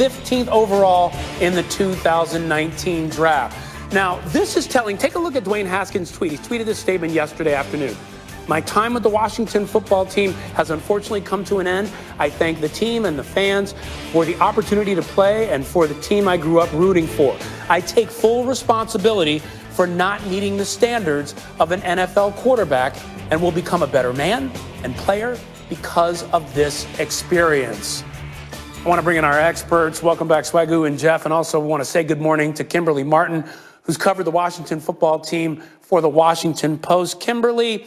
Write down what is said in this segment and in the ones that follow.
15th overall in the 2019 draft. Now, this is telling. Take a look at Dwayne Haskins' tweet. He tweeted this statement yesterday afternoon. My time with the Washington football team has unfortunately come to an end. I thank the team and the fans for the opportunity to play and for the team I grew up rooting for. I take full responsibility for not meeting the standards of an NFL quarterback and will become a better man and player because of this experience. I want to bring in our experts. Welcome back, Swagoo and Jeff. And also want to say good morning to Kimberly Martin, who's covered the Washington football team for the Washington Post. Kimberly,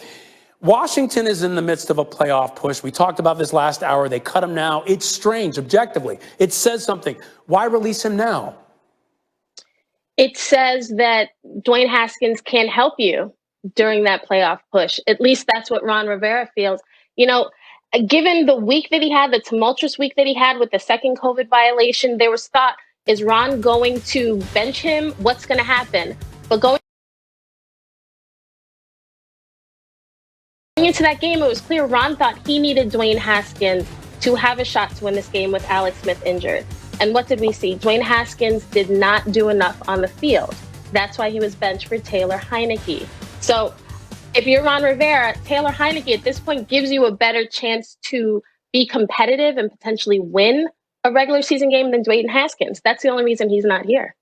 Washington is in the midst of a playoff push. We talked about this last hour. They cut him now. It's strange, objectively. It says something. Why release him now? It says that Dwayne Haskins can't help you during that playoff push. At least that's what Ron Rivera feels. You know, given the week that he had, the tumultuous week that he had with the second COVID violation, there was thought, is Ron going to bench him? What's going to happen? But going into that game, it was clear Ron thought he needed Dwayne Haskins to have a shot to win this game with Alex Smith injured. And what did we see? Dwayne Haskins did not do enough on the field. That's why he was benched for Taylor Heineke. So if you're Ron Rivera, Taylor Heineke at this point gives you a better chance to be competitive and potentially win a regular season game than Dwayne Haskins. That's the only reason he's not here.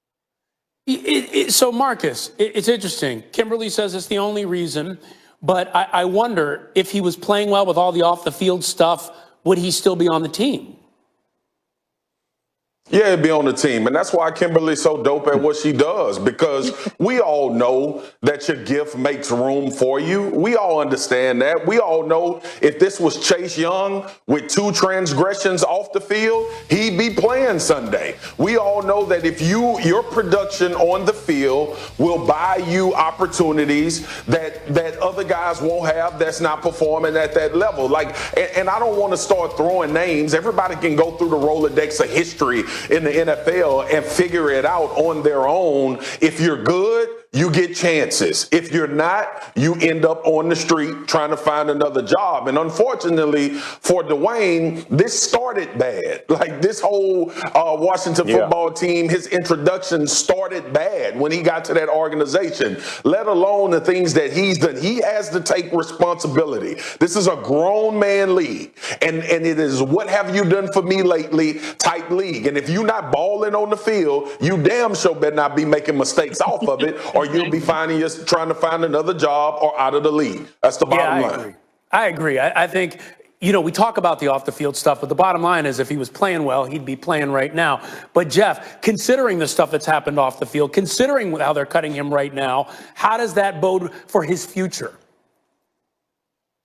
So, Marcus, it's interesting. Kimberly says it's the only reason, but I wonder if he was playing well with all the off-the-field stuff, would he still be on the team? Yeah, it'd be on the team. And that's why Kimberly's so dope at what she does, because we all know that your gift makes room for you. We all understand that. We all know if this was Chase Young with 2 transgressions off the field, he'd be playing Sunday. We all know that if your production on the field will buy you opportunities that other guys won't have that's not performing at that level. And I don't want to start throwing names. Everybody can go through the Rolodex of history in the NFL and figure it out on their own. If you're good, you get chances. If you're not, you end up on the street trying to find another job. And unfortunately for Dwayne, this started bad. Like this whole Washington football team, his introduction started bad when he got to that organization, let alone the things that he's done. He has to take responsibility. This is a grown man league. And it is what have you done for me lately type league. And if you're not balling on the field, you damn sure better not be making mistakes off of it, or you'll be trying to find another job or out of the league. That's the bottom line. I agree. I think, we talk about the off-the-field stuff, but the bottom line is if he was playing well, he'd be playing right now. But, Jeff, considering the stuff that's happened off the field, considering how they're cutting him right now, how does that bode for his future?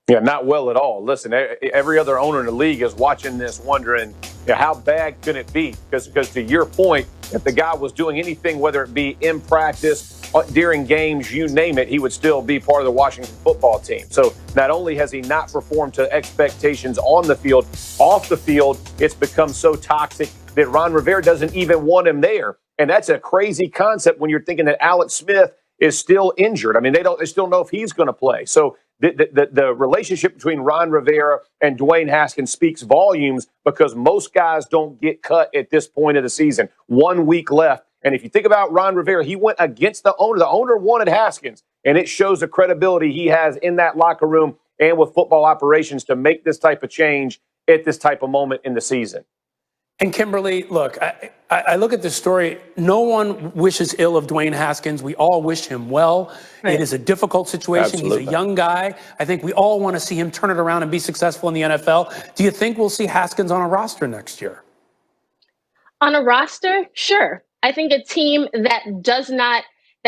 Yeah, not well at all. Listen, every other owner in the league is watching this wondering, how bad could it be? Because to your point, if the guy was doing anything, whether it be in practice, during games, you name it, he would still be part of the Washington football team. So not only has he not performed to expectations on the field, off the field, it's become so toxic that Ron Rivera doesn't even want him there. And that's a crazy concept when you're thinking that Alex Smith is still injured. I mean, they still know if he's going to play. So the relationship between Ron Rivera and Dwayne Haskins speaks volumes, because most guys don't get cut at this point of the season. 1 week left. And if you think about Ron Rivera, he went against the owner. The owner wanted Haskins, and it shows the credibility he has in that locker room and with football operations to make this type of change at this type of moment in the season. And Kimberly, look, I look at this story. No one wishes ill of Dwayne Haskins. We all wish him well. Right. It is a difficult situation. Absolutely. He's a young guy. I think we all want to see him turn it around and be successful in the NFL. Do you think we'll see Haskins on a roster next year? On a roster? Sure. I think a team that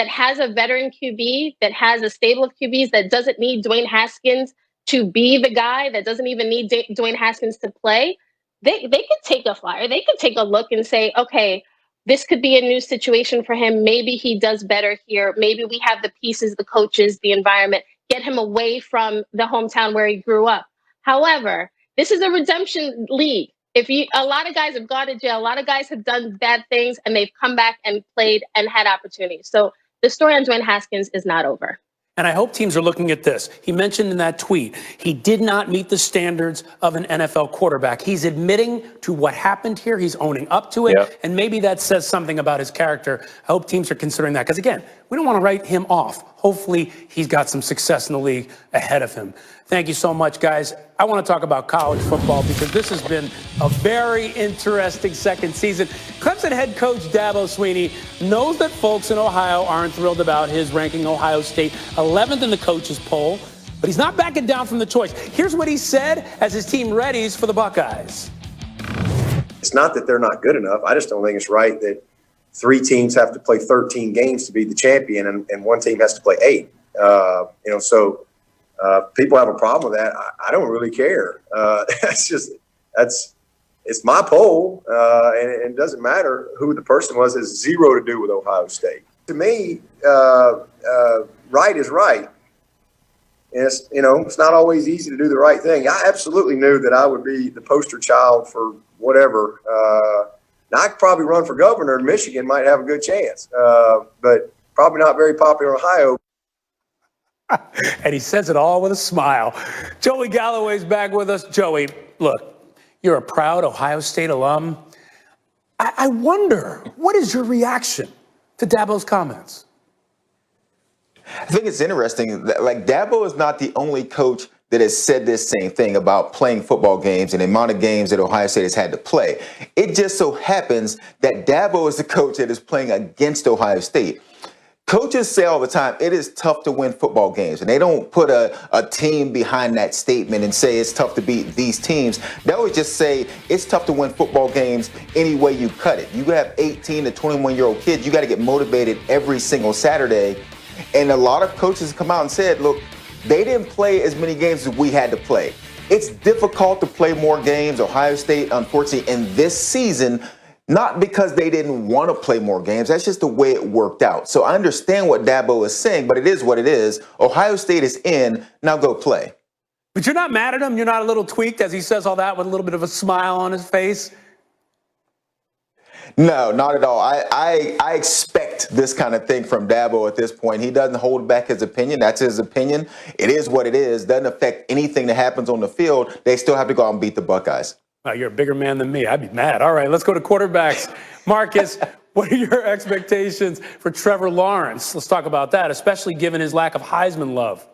has a veteran QB, that has a stable of QBs, that doesn't need Dwayne Haskins to be the guy, that doesn't even need Dwayne Haskins to play, they could take a flyer. They could take a look and say, okay, this could be a new situation for him. Maybe he does better here. Maybe we have the pieces, the coaches, the environment, get him away from the hometown where he grew up. However, this is a redemption league. A lot of guys have gone to jail, a lot of guys have done bad things, and they've come back and played and had opportunities. So the story on Dwayne Haskins is not over. And I hope teams are looking at this. He mentioned in that tweet, he did not meet the standards of an NFL quarterback. He's admitting to what happened here. He's owning up to it. Yep. And maybe that says something about his character. I hope teams are considering that. Because, again, we don't want to write him off. Hopefully, he's got some success in the league ahead of him. Thank you so much, guys. I want to talk about college football because this has been a very interesting second season. Clemson head coach Dabo Swinney knows that folks in Ohio aren't thrilled about his ranking Ohio State 11th in the coaches poll, but he's not backing down from the choice. Here's what he said as his team readies for the Buckeyes. It's not that they're not good enough. I just don't think it's right that 3 teams have to play 13 games to be the champion and 1 team has to play 8. People have a problem with that. I don't really care. It's my poll, and it doesn't matter who the person was. It's 0 to do with Ohio State. To me, right is right. And it's not always easy to do the right thing. I absolutely knew that I would be the poster child for whatever. Now I could probably run for governor in Michigan, might have a good chance, but probably not very popular in Ohio. And he says it all with a smile. Joey Galloway's back with us. Joey, look, you're a proud Ohio State alum. I wonder, what is your reaction to Dabo's comments? I think it's interesting that, Dabo is not the only coach that has said this same thing about playing football games and the amount of games that Ohio State has had to play. It just so happens that Dabo is the coach that is playing against Ohio State. Coaches say all the time, it is tough to win football games, and they don't put a team behind that statement and say it's tough to beat these teams. They always just say it's tough to win football games any way you cut it. You have 18 to 21-year-old kids. You got to get motivated every single Saturday. And a lot of coaches come out and said, look, they didn't play as many games as we had to play. It's difficult to play more games. Ohio State, unfortunately, in this season, not because they didn't want to play more games. That's just the way it worked out. So I understand what Dabo is saying, but it is what it is. Ohio State is in. Now go play. But you're not mad at him? You're not a little tweaked as he says all that with a little bit of a smile on his face? No, not at all. I expect this kind of thing from Dabo at this point. He doesn't hold back his opinion. That's his opinion. It is what it is. Doesn't affect anything that happens on the field. They still have to go out and beat the Buckeyes. Oh, you're a bigger man than me. I'd be mad. All right, let's go to quarterbacks. Marcus, what are your expectations for Trevor Lawrence? Let's talk about that, especially given his lack of Heisman love.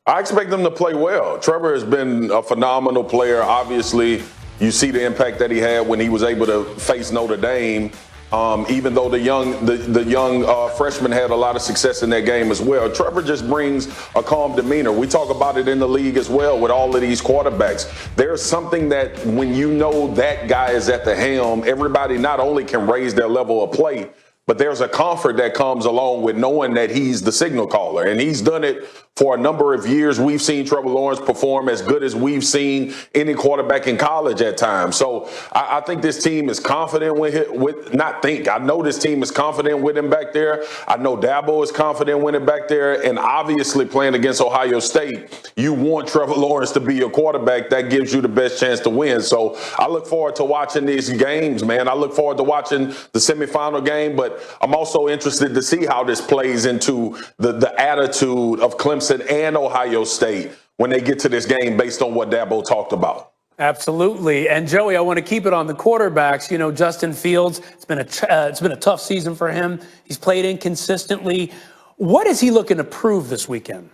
I expect them to play well. Trevor has been a phenomenal player. Obviously, you see the impact that he had when he was able to face Notre Dame. Even though the young freshman had a lot of success in that game as well. Trevor just brings a calm demeanor. We talk about it in the league as well with all of these quarterbacks. There's something that when you know that guy is at the helm, everybody not only can raise their level of play, but there's a comfort that comes along with knowing that he's the signal caller. And he's done it for a number of years. We've seen Trevor Lawrence perform as good as we've seen any quarterback in college at times. So I think this team is confident I know this team is confident with him back there. I know Dabo is confident with him back there. And obviously playing against Ohio State, you want Trevor Lawrence to be your quarterback. That gives you the best chance to win. So I look forward to watching these games, man. I look forward to watching the semifinal game, but I'm also interested to see how this plays into the attitude of Clemson and Ohio State when they get to this game based on what Dabo talked about. Absolutely. And Joey, I want to keep it on the quarterbacks. You know, Justin Fields, it's been a tough season for him. He's played inconsistently. What is he looking to prove this weekend?